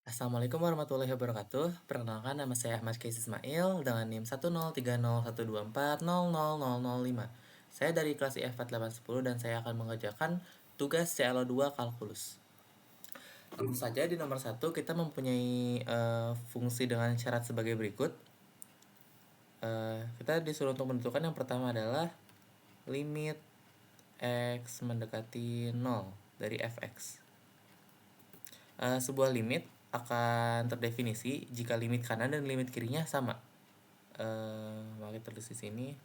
Assalamualaikum warahmatullahi wabarakatuh. Perkenalkan nama saya Ahmad Kais Ismail dengan NIM 1030124000005. Saya dari kelas IF4810 dan saya akan mengerjakan tugas CLO2 kalkulus. Tentu saja di nomor 1 kita mempunyai fungsi dengan syarat sebagai berikut. Kita disuruh untuk menentukan yang pertama adalah limit x mendekati 0 dari fx. Sebuah limit akan terdefinisi jika limit kanan dan limit kirinya sama. Maka kita tulis di sini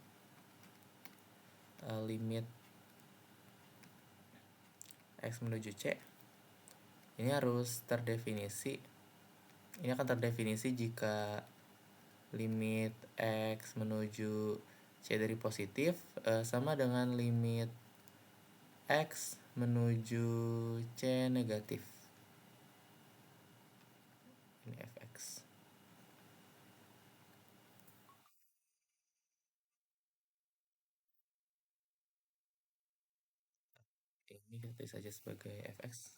limit x menuju c ini harus terdefinisi. Ini akan terdefinisi jika limit x menuju c dari positif sama dengan limit x menuju c negatif. Ini fx. Ini kita tulis saja sebagai fx.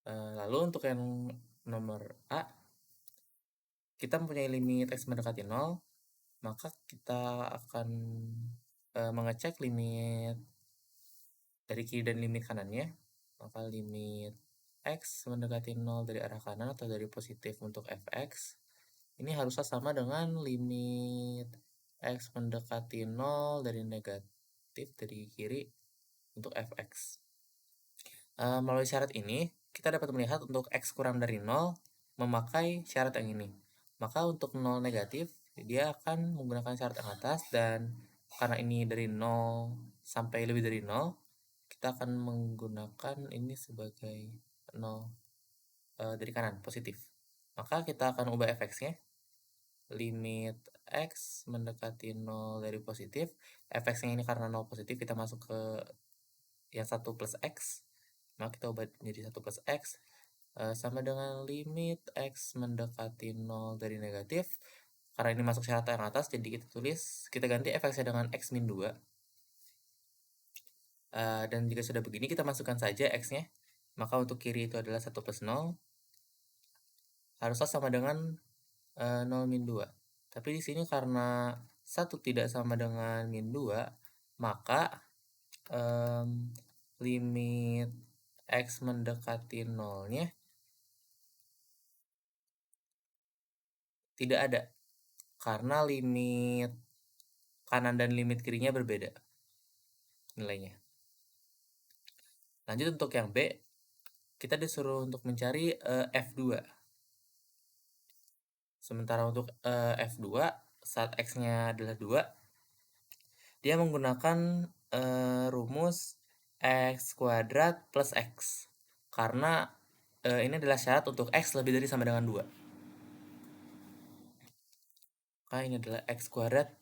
Lalu untuk yang nomor A, kita mempunyai limit x mendekati 0, maka kita akan mengecek limit dari kiri dan limit kanannya. Maka limit x mendekati 0 dari arah kanan atau dari positif untuk fx ini harusnya sama dengan limit x mendekati 0 dari negatif dari kiri untuk fx. Melalui syarat ini, kita dapat melihat untuk x kurang dari 0 memakai syarat yang ini. Maka untuk 0 negatif, dia akan menggunakan syarat yang atas, dan karena ini dari 0 sampai lebih dari 0, kita akan menggunakan ini sebagai 0 dari kanan, positif. Maka kita akan ubah fx-nya. Limit x mendekati 0 dari positif. Fx-nya ini karena 0 positif, kita masuk ke yang 1 plus x. Maka kita ubah menjadi 1 plus x sama dengan limit x mendekati 0 dari negatif. Karena ini masuk syarat yang atas, jadi kita ganti fx-nya dengan x min 2. Dan jika sudah begini, kita masukkan saja x-nya. Maka untuk kiri itu adalah 1 plus 0. Haruslah sama dengan 0 min 2. Tapi di sini karena 1 tidak sama dengan min 2, maka limit x mendekati 0-nya tidak ada. Karena limit kanan dan limit kirinya berbeda nilainya. Lanjut untuk yang B, kita disuruh untuk mencari F2. Sementara untuk F2, saat X-nya adalah 2, dia menggunakan rumus X kuadrat plus X. Karena ini adalah syarat untuk X lebih dari sama dengan 2. Maka ini adalah X kuadrat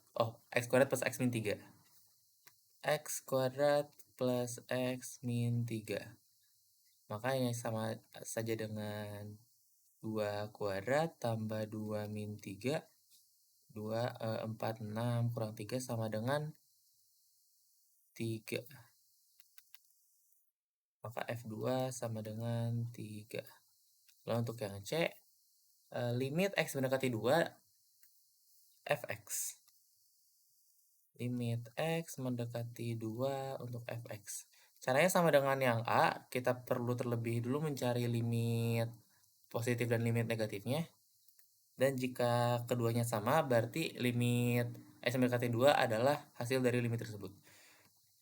plus X min 3. X kuadrat plus X min 3. Maka ini sama saja dengan 2 kuadrat tambah 2 min 3. 2, 4, 6 kurang 3 sama dengan 3. Maka F2 sama dengan 3. Lalu untuk yang C, limit X mendekati 2, Fx. Limit X mendekati 2 untuk Fx. Caranya sama dengan yang A, kita perlu terlebih dulu mencari limit positif dan limit negatifnya. Dan jika keduanya sama, berarti limit X mendekati 2 adalah hasil dari limit tersebut.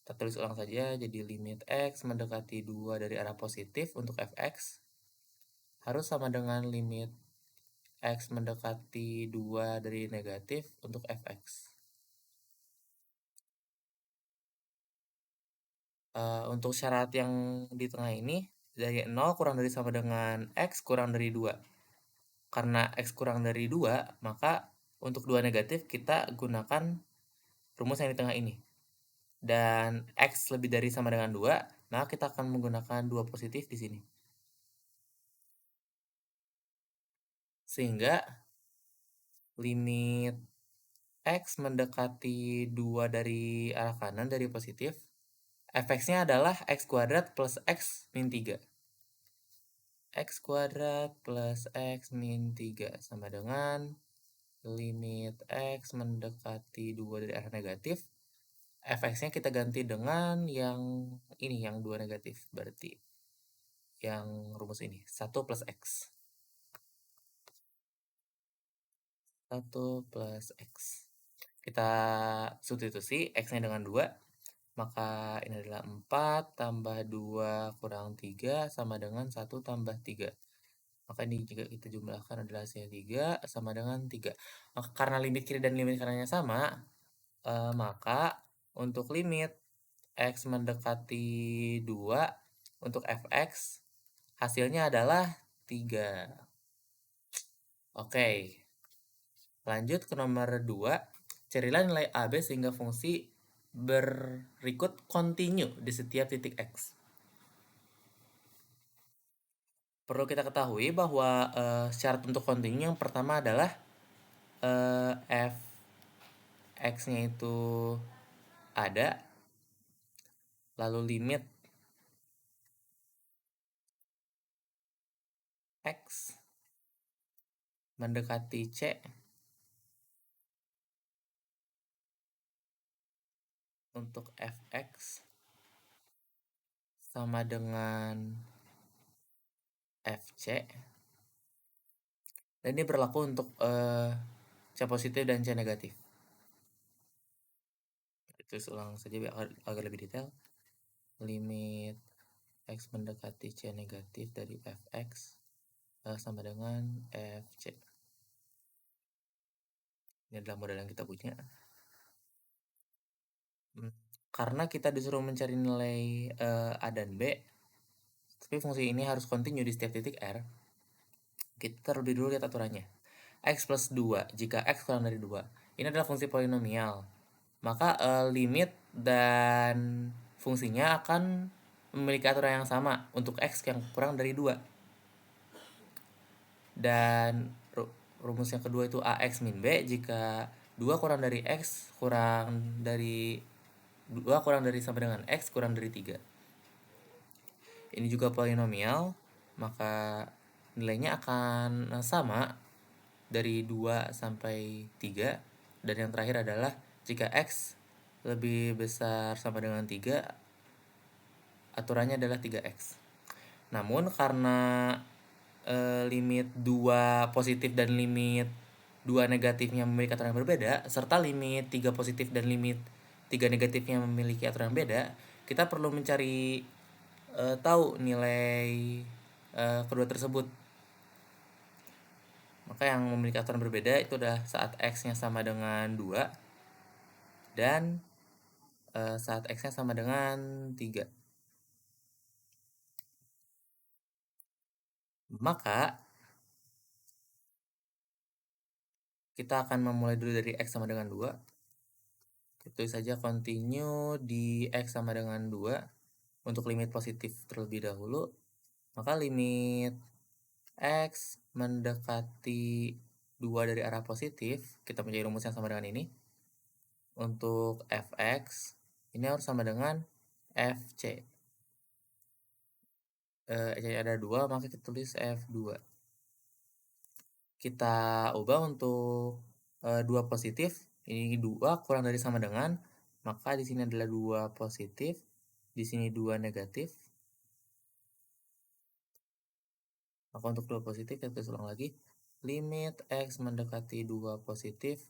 Kita tulis ulang saja, jadi limit X mendekati 2 dari arah positif untuk Fx harus sama dengan limit X mendekati 2 dari negatif untuk Fx. Untuk syarat yang di tengah ini, dari 0 kurang dari sama dengan X kurang dari 2. Karena X kurang dari 2, maka untuk 2 negatif kita gunakan rumus yang di tengah ini. Dan X lebih dari sama dengan 2, maka kita akan menggunakan 2 positif di sini. Sehingga limit X mendekati 2 dari arah kanan dari positif, fx-nya adalah x kuadrat plus x min 3. X kuadrat plus x min 3 sama dengan limit x mendekati 2 dari arah negatif. Fx-nya kita ganti dengan yang ini, yang 2 negatif. Berarti yang rumus ini, 1 plus x. 1 plus x. Kita substitusi x-nya dengan 2. Maka ini adalah 4 tambah 2 kurang 3 sama dengan 1 tambah 3. Maka ini jika kita jumlahkan adalah hasilnya 3 sama dengan 3. Maka karena limit kiri dan limit kanannya sama, maka untuk limit x mendekati 2 untuk fx hasilnya adalah 3. Oke. Lanjut ke nomor 2. Carilah nilai AB sehingga fungsi berikut continue di setiap titik x. Perlu kita ketahui bahwa syarat untuk continue yang pertama adalah f x-nya itu ada, lalu limit x mendekati c untuk fx sama dengan fc, dan ini berlaku untuk c positif dan c negatif. Terus ulang saja biar agar lebih detail. Limit x mendekati c negatif dari fx sama dengan fc. Ini adalah model yang kita punya. Karena kita disuruh mencari nilai a dan b, tapi fungsi ini harus continue di setiap titik r, kita terlebih dulu lihat aturannya. X plus 2 jika x kurang dari 2. Ini adalah fungsi polinomial. Maka limit dan fungsinya akan memiliki aturan yang sama untuk x yang kurang dari 2. Dan rumus yang kedua itu ax min b jika 2 kurang dari x kurang dari 2 kurang dari sama dengan x kurang dari 3. Ini juga polinomial, maka nilainya akan sama dari 2 sampai 3. Dan yang terakhir adalah jika x lebih besar sama dengan 3, aturannya adalah 3x. Namun karena limit 2 positif dan limit 2 negatifnya memiliki aturan yang berbeda, serta limit 3 positif dan limit 3 negatifnya memiliki aturan yang beda, kita perlu mencari tahu nilai kedua tersebut. Maka yang memiliki aturan berbeda itu adalah saat x-nya sama dengan 2 dan saat x-nya sama dengan 3. Maka kita akan memulai dulu dari x sama dengan 2. Kita tulis saja continue di x sama dengan 2 untuk limit positif terlebih dahulu. Maka limit x mendekati 2 dari arah positif, kita punya rumus yang sama dengan ini. Untuk fx ini harus sama dengan fc. Ada 2, maka kita tulis f2. Kita ubah untuk 2 positif, ini 2 kurang dari sama dengan, maka di sini adalah 2 positif, di sini 2 negatif. Maka untuk 2 positif kita tulis ulang lagi, limit x mendekati 2 positif,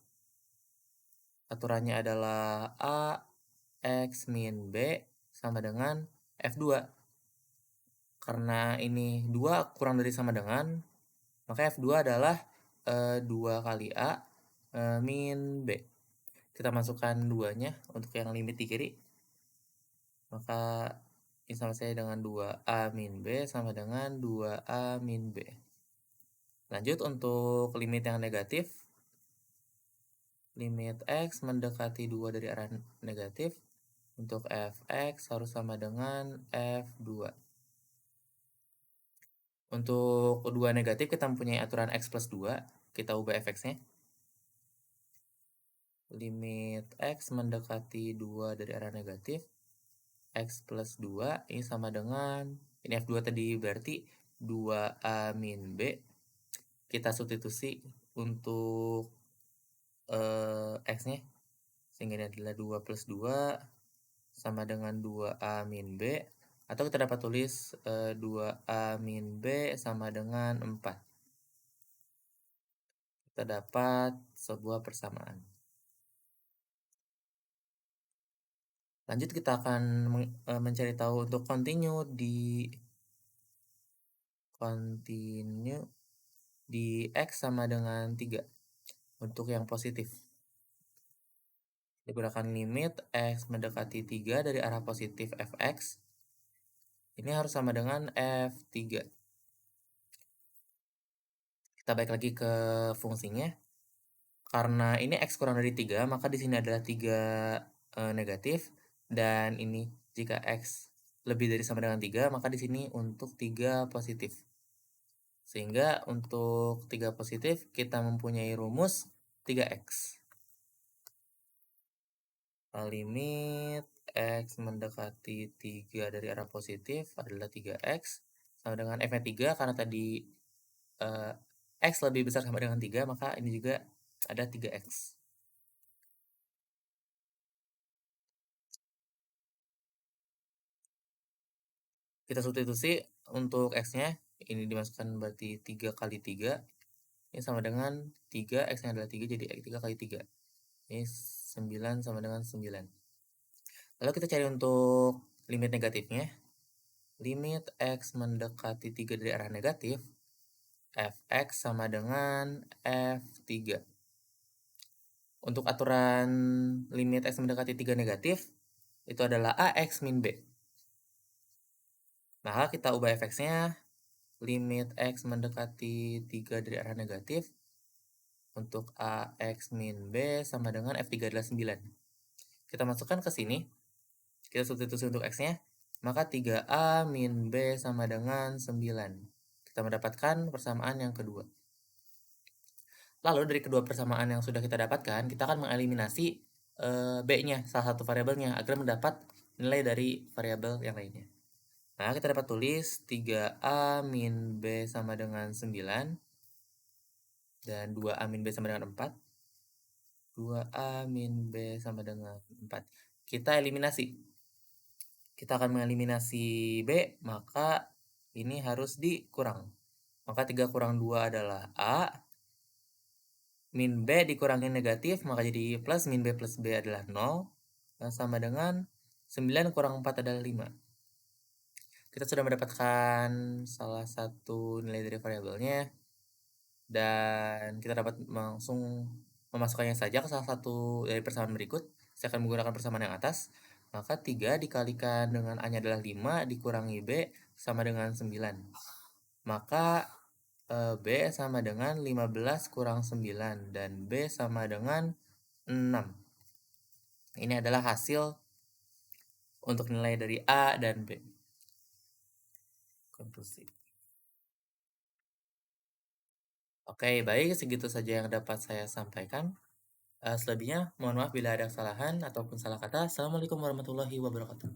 aturannya adalah a x min b sama dengan f2. Karena ini 2 kurang dari sama dengan, maka f2 adalah 2 kali a min b. Kita masukkan 2-nya untuk yang limit di kiri. Maka ini sama saya dengan 2a min b sama dengan 2a min b. Lanjut untuk limit yang negatif. Limit x mendekati 2 dari arah negatif. Untuk fx harus sama dengan f2. Untuk 2 negatif kita mempunyai aturan x plus 2. Kita ubah fx-nya. Limit x mendekati 2 dari arah negatif. X plus 2 ini sama dengan, ini F2 tadi berarti 2A min B. Kita substitusi untuk X-nya, sehingga ini adalah 2 plus 2 sama dengan 2A min B. Atau kita dapat tulis 2A min B sama dengan 4. Kita dapat sebuah persamaan. Lanjut kita akan mencari tahu untuk continue di X sama dengan 3 untuk yang positif. Digunakan limit X mendekati 3 dari arah positif Fx. Ini harus sama dengan F3. Kita balik lagi ke fungsinya. Karena ini X kurang dari 3, maka di sini adalah 3 negatif. Dan ini jika X lebih dari sama dengan 3, maka di sini untuk 3 positif. Sehingga untuk 3 positif, kita mempunyai rumus 3X. Limit X mendekati 3 dari arah positif adalah 3X. Sama dengan F-nya 3, karena tadi X lebih besar sama dengan 3, maka ini juga ada 3X. Kita substitusi untuk X-nya, ini dimasukkan berarti 3 kali 3. Ini sama dengan 3, X-nya adalah 3, jadi 3 kali 3. Ini 9 sama dengan 9. Lalu kita cari untuk limit negatifnya. Limit X mendekati 3 dari arah negatif, Fx sama dengan F3. Untuk aturan limit X mendekati 3 negatif, itu adalah AX min B. Nah, kita ubah Fx-nya, limit X mendekati 3 dari arah negatif, untuk AX min B sama dengan F3 adalah 9. Kita masukkan ke sini, kita substitusi untuk X-nya, maka 3A min B sama dengan 9. Kita mendapatkan persamaan yang kedua. Lalu dari kedua persamaan yang sudah kita dapatkan, kita akan mengeliminasi B-nya, salah satu variabelnya, agar mendapat nilai dari variabel yang lainnya. Nah, kita dapat tulis 3A min B sama dengan 9. Dan 2A min B sama dengan 4. 2A min B sama dengan 4. Kita eliminasi. Kita akan mengeliminasi B, maka ini harus dikurang. Maka 3 kurang 2 adalah A. Min B dikurangi negatif, maka jadi plus. Min B plus B adalah 0. Sama dengan 9 kurang 4 adalah 5. Kita sudah mendapatkan salah satu nilai dari variabelnya. Dan kita dapat langsung memasukkannya saja ke salah satu dari persamaan berikut. Saya akan menggunakan persamaan yang atas. Maka 3 dikalikan dengan A-nya adalah 5, dikurangi B sama dengan 9. Maka B sama dengan 15 kurang 9. Dan B sama dengan 6. Ini adalah hasil untuk nilai dari A dan B. Konklusi. Oke, baik, segitu saja yang dapat saya sampaikan. Selebihnya, mohon maaf bila ada kesalahan ataupun salah kata. Assalamualaikum warahmatullahi wabarakatuh.